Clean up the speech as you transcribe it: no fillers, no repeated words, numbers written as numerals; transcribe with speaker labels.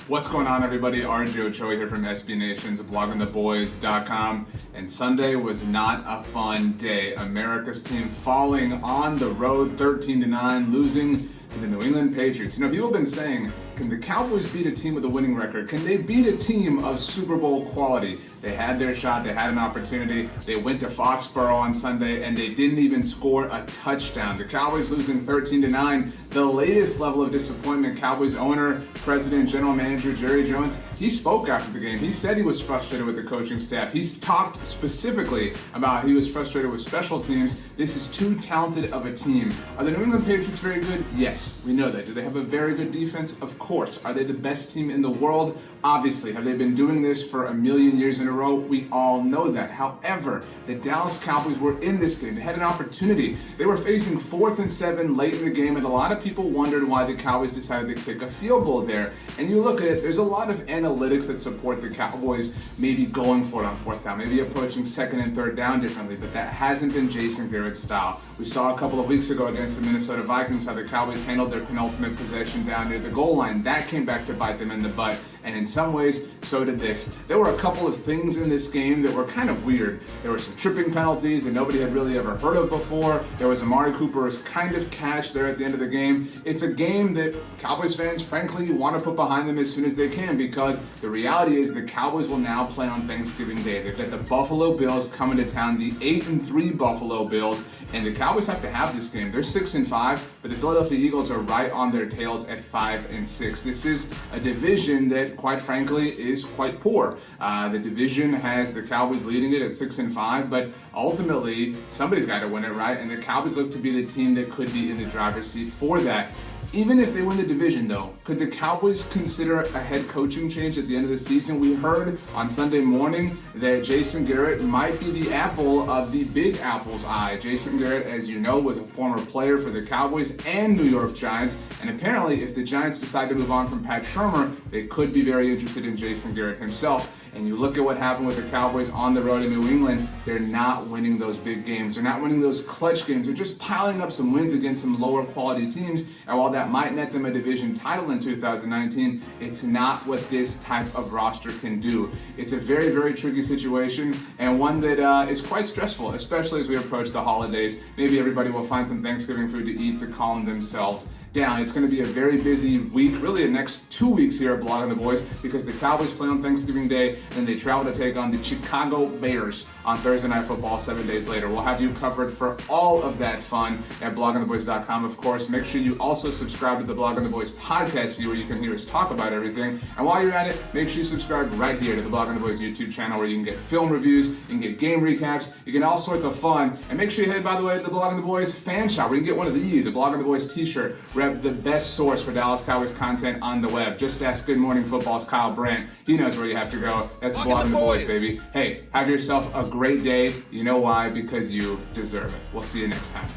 Speaker 1: What's going on, everybody? RJ Ochoa here from SB Nation's bloggingtheboys.com. And Sunday was not a fun day. America's team falling on the road 13-9, losing to the New England Patriots. You know, people have been saying, can the Cowboys beat a team with a winning record? Can they beat a team of Super Bowl quality? They had their shot, they had an opportunity. They went to Foxborough on Sunday and they didn't even score a touchdown. The Cowboys losing 13-9, the latest level of disappointment. Cowboys owner, president, general manager Jerry Jones, he spoke after the game. He said he was frustrated with the coaching staff. He's talked specifically about how he was frustrated with special teams. This is too talented of a team. Are the New England Patriots very good? Yes, we know that. Do they have a very good defense? Of course. Are they the best team in the world? Obviously. Have they been doing this for a million years in a row? We all know that. However, the Dallas Cowboys were in this game. They had an opportunity. They were facing 4th and 7 late in the game, and a lot of people wondered why the Cowboys decided to kick a field goal there. And you look at it, there's a lot of analytics that support the Cowboys maybe going for it on 4th down, maybe approaching 2nd and 3rd down differently, but that hasn't been Jason Garrett's style. We saw a couple of weeks ago against the Minnesota Vikings how the Cowboys handled their penultimate possession down near the goal line. That came back to bite them in the butt. And in some ways, so did this. There were a couple of things in this game that were kind of weird. There were some tripping penalties that nobody had really ever heard of before. There was Amari Cooper's kind of catch there at the end of the game. It's a game that Cowboys fans, frankly, want to put behind them as soon as they can, because the reality is the Cowboys will now play on Thanksgiving Day. They've got the Buffalo Bills coming to town, the 8-3 Buffalo Bills, and the Cowboys have to have this game. They're 6-5, but the Philadelphia Eagles are right on their tails at 5-6. This is a division that, quite frankly, is quite poor. The division has the Cowboys leading it at 6-5, but ultimately somebody's got to win it, right? And the Cowboys look to be the team that could be in the driver's seat for that. Even if they win the division, though, could the Cowboys consider a head coaching change at the end of the season? We heard on Sunday morning that Jason Garrett might be the apple of the Big Apple's eye. Jason Garrett, as you know, was a former player for the Cowboys and New York Giants, and apparently if the Giants decide to move on from Pat Shurmur, they could be very interested in Jason Garrett himself. And you look at what happened with the Cowboys on the road in New England, they're not winning those big games. They're not winning those clutch games. They're just piling up some wins against some lower quality teams. And while that might net them a division title in 2019, it's not what this type of roster can do. It's a very, very tricky situation, and one that is quite stressful, especially as we approach the holidays. Maybe everybody will find some Thanksgiving food to eat to calm themselves down. It's going to be a very busy week, really the next 2 weeks here at Blogging the Boys, because the Cowboys play on Thanksgiving Day and they travel to take on the Chicago Bears on Thursday Night Football 7 days later. We'll have you covered for all of that fun at bloggingtheboys.com, of course. Make sure you also subscribe to the Blogging the Boys podcast feed, where you can hear us talk about everything. And while you're at it, make sure you subscribe right here to the Blogging the Boys YouTube channel, where you can get film reviews, you can get game recaps, you get all sorts of fun. And make sure you head, by the way, to the Blogging the Boys fan shop, where you can get one of these, a Blogging the Boys t-shirt. Rep the best source for Dallas Cowboys content on the web. Just ask Good Morning Football's Kyle Brandt. He knows where you have to go. That's Blogging the Boys, baby. Hey, have yourself a great day. You know why? Because you deserve it. We'll see you next time.